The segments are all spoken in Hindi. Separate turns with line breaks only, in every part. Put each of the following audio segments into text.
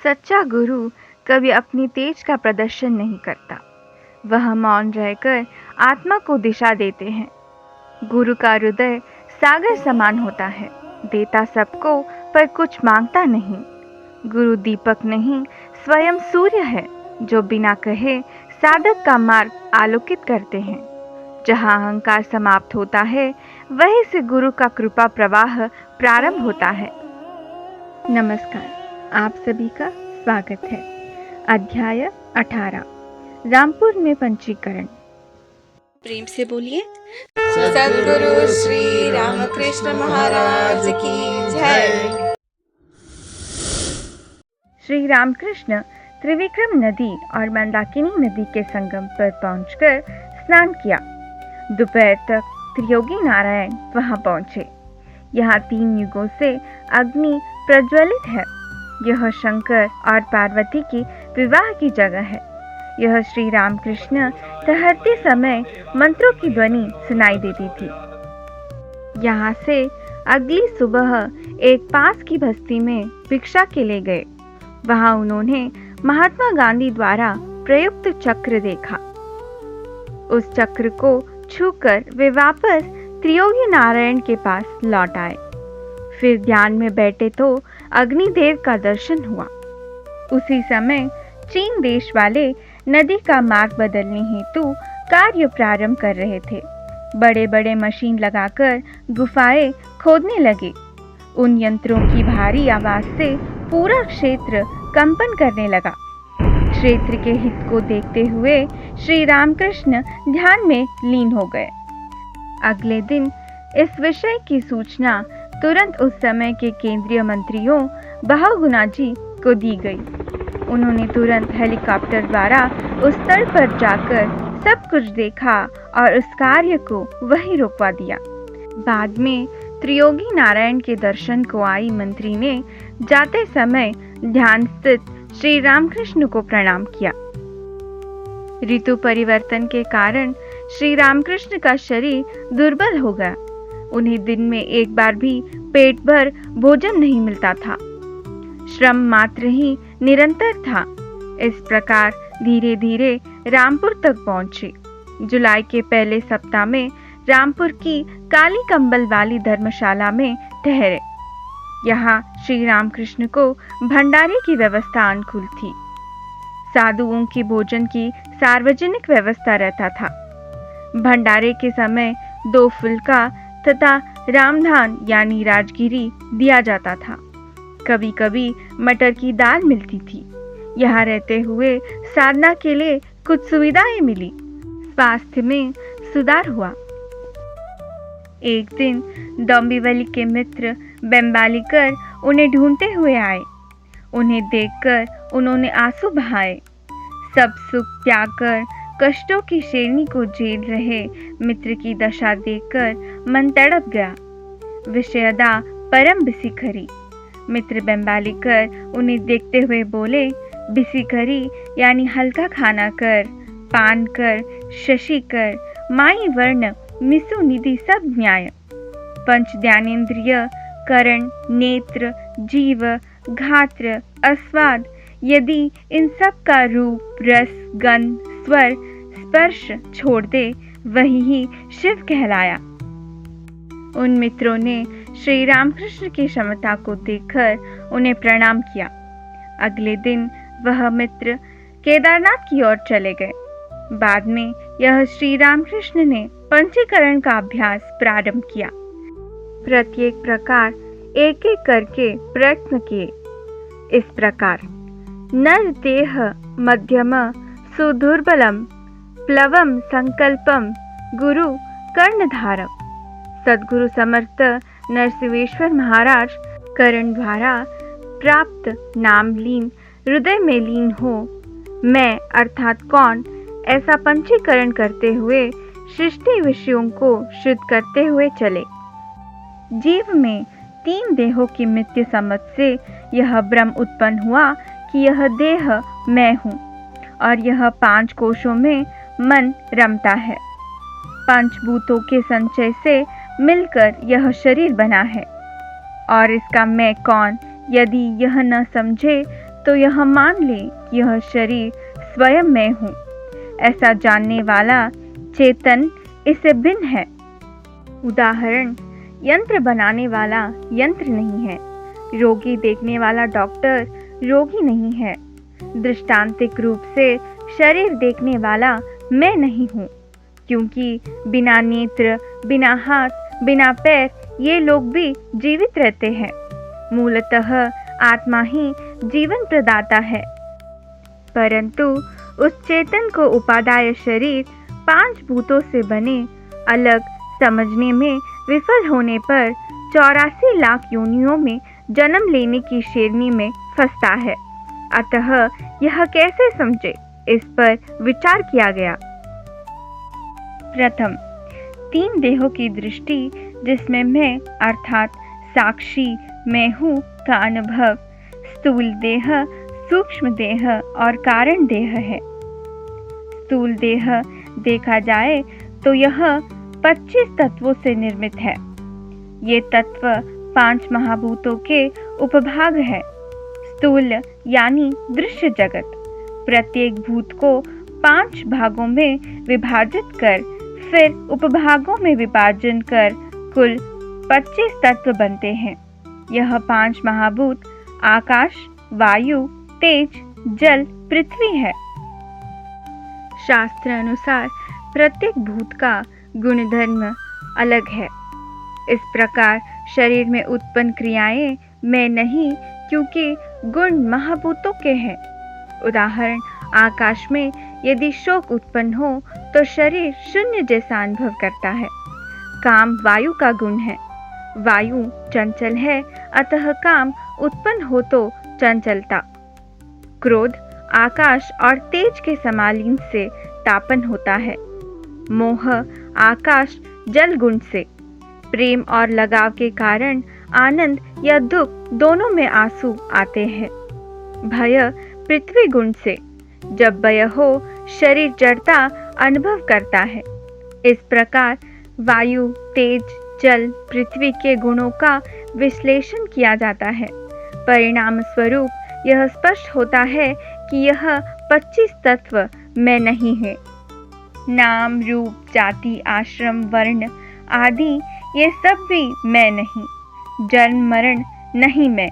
सच्चा गुरु कभी अपनी तेज का प्रदर्शन नहीं करता। वह मौन रहकर आत्मा को दिशा देते हैं। गुरु का हृदय सागर समान होता है, देता सबको पर कुछ मांगता नहीं। गुरु दीपक नहीं, स्वयं सूर्य है, जो बिना कहे साधक का मार्ग आलोकित करते हैं। जहाँ अहंकार समाप्त होता है, वहीं से गुरु का कृपा प्रवाह प्रारंभ होता है। नमस्कार, आप सभी का स्वागत है। अध्याय 18, रामपुर में पंचीकरण।
प्रेम से बोलिए
सद्गुरु श्री रामकृष्ण महाराज की जय।
श्री रामकृष्ण त्रिविक्रम नदी और मंदाकिनी नदी के संगम पर पहुंचकर स्नान किया। दोपहर तक त्रियोगी नारायण वहां पहुंचे। यहाँ 3 युगों से अग्नि प्रज्वलित है। यह शंकर और पार्वती की विवाह की जगह है। यह श्री रामकृष्ण ठहरते समय मंत्रों की ध्वनि सुनाई देती थी। यहाँ से अगली सुबह एक पास की बस्ती में भिक्षा के लिए गए। वहां उन्होंने महात्मा गांधी द्वारा प्रयुक्त चक्र देखा। उस चक्र को छूकर वे वापस त्रियोगी नारायण के पास लौट आए। फिर ध्यान में बैठे तो अग्निदेव का दर्शन हुआ। उसी समय चीन देश वाले नदी का मार्ग बदलने हेतु कार्य प्रारंभ कर रहे थे। बड़े बड़े मशीन लगाकर गुफाएं खोदने लगे। उन यंत्रों की भारी आवाज से पूरा क्षेत्र कंपन करने लगा। क्षेत्र के हित को देखते हुए श्री रामकृष्ण ध्यान में लीन हो गए। अगले दिन इस विषय की सूचना तुरंत उस समय के केंद्रीय मंत्रियों बहुगुणा जी को दी गई। उन्होंने तुरंत हेलीकॉप्टर द्वारा उस स्थल पर जाकर सब कुछ देखा और उस कार्य को वहीं रोकवा दिया। बाद में त्रियोगी नारायण के दर्शन को आई मंत्री ने जाते समय ध्यान स्थित श्री रामकृष्ण को प्रणाम किया। ऋतु परिवर्तन के कारण श्री रामकृष्ण का शरीर दुर्बल हो गया। उन्हें दिन में एक बार भी पेट भर भोजन नहीं मिलता था। श्रम मात्र ही निरंतर था। इस प्रकार धीरे धीरे रामपुर तक पहुंचे। जुलाई के पहले सप्ताह में रामपुर की काली कंबल वाली धर्मशाला में ठहरे। यहाँ श्री रामकृष्ण को भंडारे की व्यवस्था अनुकूल थी। साधुओं की भोजन की सार्वजनिक व्यवस्था रहता था। भंडारे के समय 2 फुल्का तथा रामधान यानी राजगिरी दिया जाता था। कभी कभी मटर की दाल मिलती थी। यहाँ रहते हुए साधना के लिए कुछ सुविधाएं मिली। स्वास्थ्य में सुधार हुआ। एक दिन डोंबिवली के मित्र बेम्बालीकर उन्हें ढूंढते हुए आए। उन्हें देखकर उन्होंने आंसू बहाए। सब सुख त्याग कर कष्टों की शेरनी को झेल रहे मित्र की दशा देखकर मन तड़प गया। विषयदा परम बिसिखरी। मित्र बेम्बालीकर उन्हें देखते हुए बोले, बिसिखरी यानी हल्का खाना कर, पान कर, शशि कर, माई वर्ण मिसु निधि सब न्याय। पंच ज्ञानेन्द्रिय करण, नेत्र, जीव, घात्र, अस्वाद यदि इन सब का रूप, रस, गंध, स्वर, स्पर्श छोड़ दे, वही ही शिव कहलाया। उन मित्रों ने श्री रामकृष्ण की क्षमता को देखकर उन्हें प्रणाम किया। अगले दिन वह मित्र केदारनाथ की ओर चले गए। बाद में यह श्री रामकृष्ण ने पंचीकरण का अभ्यास प्रारंभ किया। प्रत्येक प्रकार एक एक करके प्रयत्न किए। इस प्रकार नर देह मध्यम सुदुर्बलम प्लवम संकल्पम गुरु कर्णधारम। सद्गुरु समर्थ नरसिंहेश्वर महाराज करण द्वारा प्राप्त नाम लीन हृदय में लीन हो, मैं अर्थात कौन, ऐसा पंचीकरण करते हुए सृष्टि विषयों को शुद्ध करते हुए चले। जीव में 3 देहों की मृत्यु समझ से यह भ्रम उत्पन्न हुआ कि यह देह मैं हूँ और यह 5 कोशों में मन रमता है। पंचभूतों के संचय से मिलकर यह शरीर बना है और इसका मैं कौन यदि यह न समझे तो यह मान ले कि यह शरीर स्वयं मैं हूँ। ऐसा जानने वाला चेतन इससे भिन्न है। उदाहरण, यंत्र बनाने वाला यंत्र नहीं है, रोगी देखने वाला डॉक्टर रोगी नहीं है। दृष्टांतिक रूप से शरीर देखने वाला मैं नहीं हूँ, क्योंकि बिना नेत्र, बिना हाथ, बिना पैर ये लोग भी जीवित रहते हैं। मूलतः आत्मा ही जीवन प्रदाता है, परंतु उस चेतन को उपादाय शरीर 5 भूतों से बने अलग समझने में विफल होने पर 84 लाख योनियों में जन्म लेने की शेरनी में फंसता है। अतः यह कैसे समझे, इस पर विचार किया गया। प्रथम, 3 देहों की दृष्टि जिसमें मैं अर्थात साक्षी मैं हूँ का अनुभव स्थूल देह, सूक्ष्म देह और कारण देह है। स्थूल देह देखा जाए तो यह 25 तत्वों से निर्मित है। ये तत्व 5 महाभूतों के उपभाग है। स्थूल यानी दृश्य जगत प्रत्येक भूत को 5 भागों में विभाजित कर फिर उपभागों में विभाजन कर कुल 25 तत्व बनते हैं। यह 5 महाभूत आकाश, वायु, तेज, जल, पृथ्वी है। शास्त्र अनुसार प्रत्येक भूत का गुणधर्म अलग है। इस प्रकार शरीर में उत्पन्न क्रियाएं मैं नहीं, क्योंकि गुण महाभूतों के हैं। उदाहरण, आकाश में यदि शोक उत्पन्न हो तो शरीर शून्य जैसा अनुभव करता है। काम वायु का गुण है। वायु चंचल है, अतः काम उत्पन्न हो तो चंचलता। क्रोध आकाश और तेज के समालीन से तापन होता है। मोह आकाश जल गुण से। प्रेम और लगाव के कारण आनंद या दुख दोनों में आंसू आते हैं। भय पृथ्वी गुण से। जब भय हो शरीर जड़ता अनुभव करता है। इस प्रकार वायु, तेज, जल, पृथ्वी के गुणों का विश्लेषण किया जाता है। परिणाम स्वरूप यह स्पष्ट होता है कि यह 25 तत्व मैं नहीं है। नाम, रूप, जाति, आश्रम, वर्ण आदि ये सब भी मैं नहीं। जन्म मरण नहीं मैं,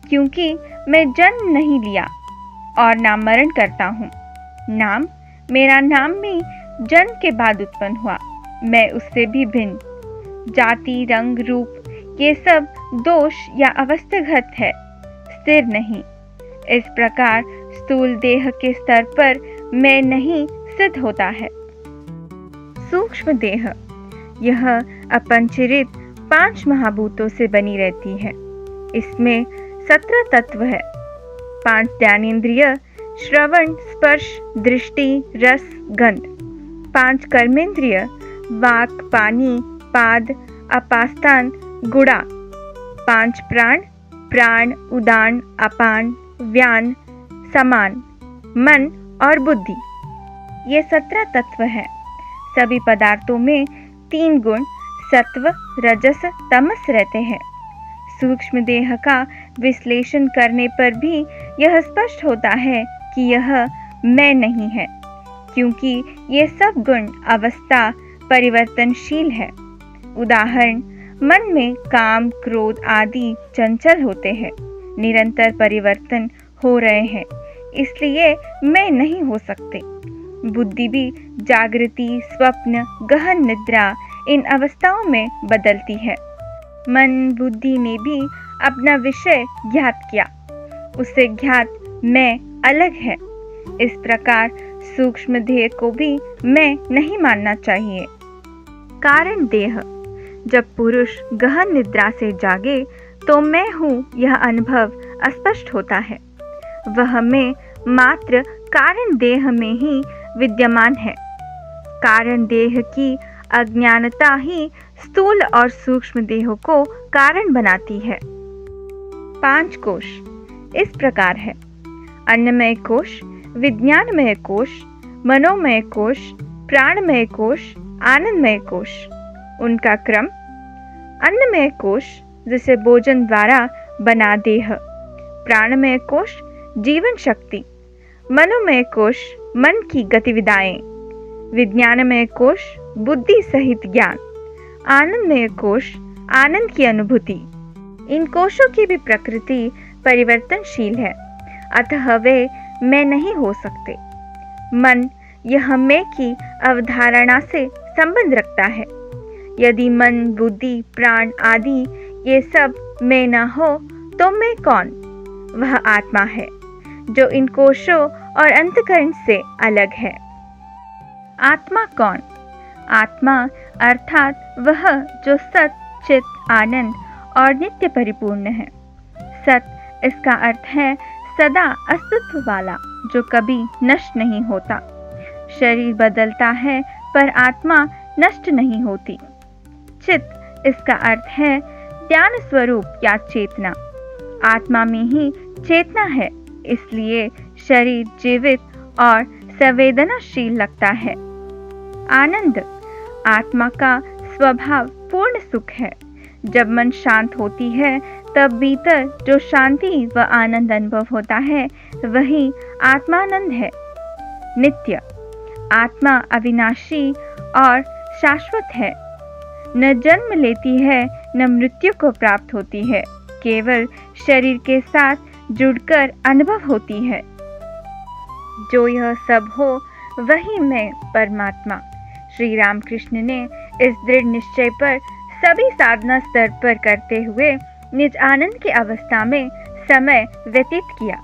क्योंकि मैं जन्म नहीं लिया और ना मरण करता हूँ। नाम, मेरा नाम भी जन्म के बाद उत्पन्न हुआ, मैं उससे भी भिन्न। जाति, रंग, रूप ये सब दोष या अवस्थागत है, स्थिर नहीं। इस प्रकार स्थूल देह के स्तर पर मैं नहीं सिद्ध होता है। सूक्ष्म देह यह अपंचरित 5 महाभूतों से बनी रहती है। इसमें 17 तत्व है। 5 ज्ञानेंद्रिय श्रवण, स्पर्श, दृष्टि, रस, गंध। 5 कर्मेंद्रिय वाक, पानी, पाद, अपास्तान, गुड़ा। 5 प्राण, प्राण, उदान, अपान, व्यान, समान, मन और बुद्धि। ये 17 तत्व है। सभी पदार्थों में 3 गुण सत्व, रजस, तमस रहते हैं। सूक्ष्म देह का विश्लेषण करने पर भी यह स्पष्ट होता है कि यह मैं नहीं है, क्योंकि ये सब गुण अवस्था परिवर्तनशील है। उदाहरण, मन में काम, क्रोध आदि चंचल होते हैं, निरंतर परिवर्तन हो रहे हैं, इसलिए मैं नहीं हो सकते। बुद्धि भी जागृति, स्वप्न, गहन निद्रा इन अवस्थाओं में बदलती है। मन बुद्धि ने भी अपना विषय ज्ञात किया, उससे ज्ञात मैं अलग है। इस प्रकार सूक्ष्म देह को भी मैं नहीं मानना चाहिए। कारण देह जब पुरुष गहन निद्रा से जागे तो मैं हूँ यह अनुभव स्पष्ट होता है। वह मैं मात्र कारण देह में ही विद्यमान है। कारण देह की अज्ञानता ही स्थूल और सूक्ष्म देहों को कारण बनाती है। 5 कोश इस प्रकार है: अन्नमय कोश, विज्ञानमय कोश, मनोमय कोश, प्राणमय कोश, आनंदमय कोश। उनका क्रम: अन्नमय कोश जिसे भोजन द्वारा बना देह, प्राणमय कोश जीवन शक्ति, मनोमय कोश मन की गतिविधियाँ, विज्ञानमय कोश बुद्धि सहित ज्ञान, आनंदमय कोश आनंद की अनुभूति। इन कोशों की भी प्रकृति परिवर्तनशील है, अतः वे मैं नहीं हो सकते। मन यह मैं की अवधारणा से संबंध रखता है। यदि मन, बुद्धि, प्राण आदि ये सब मैं न हो तो मैं कौन? वह आत्मा है जो इन कोशों और अंतःकरण से अलग है। आत्मा कौन? आत्मा अर्थात वह जो सत, चित, आनंद और नित्य परिपूर्ण है। सत इसका अर्थ है सदा अस्तित्व वाला, जो कभी नष्ट नहीं होता। शरीर बदलता है पर आत्मा नष्ट नहीं होती। चित इसका अर्थ है ज्ञान स्वरूप या चेतना। आत्मा में ही चेतना है, इसलिए शरीर जीवित और संवेदनाशील लगता है। आनंद आत्मा का स्वभाव पूर्ण सुख है। जब मन शांत होती है तब भीतर जो शांति व आनंद अनुभव होता है वही आत्मानंद है। नित्य आत्मा अविनाशी और शाश्वत है, न जन्म लेती है न मृत्यु को प्राप्त होती है, केवल शरीर के साथ जुड़कर अनुभव होती है। जो यह सब हो वही मैं परमात्मा। श्री रामकृष्ण ने इस दृढ़ निश्चय पर सभी साधना स्तर पर करते हुए निज आनंद की अवस्था में समय व्यतीत किया।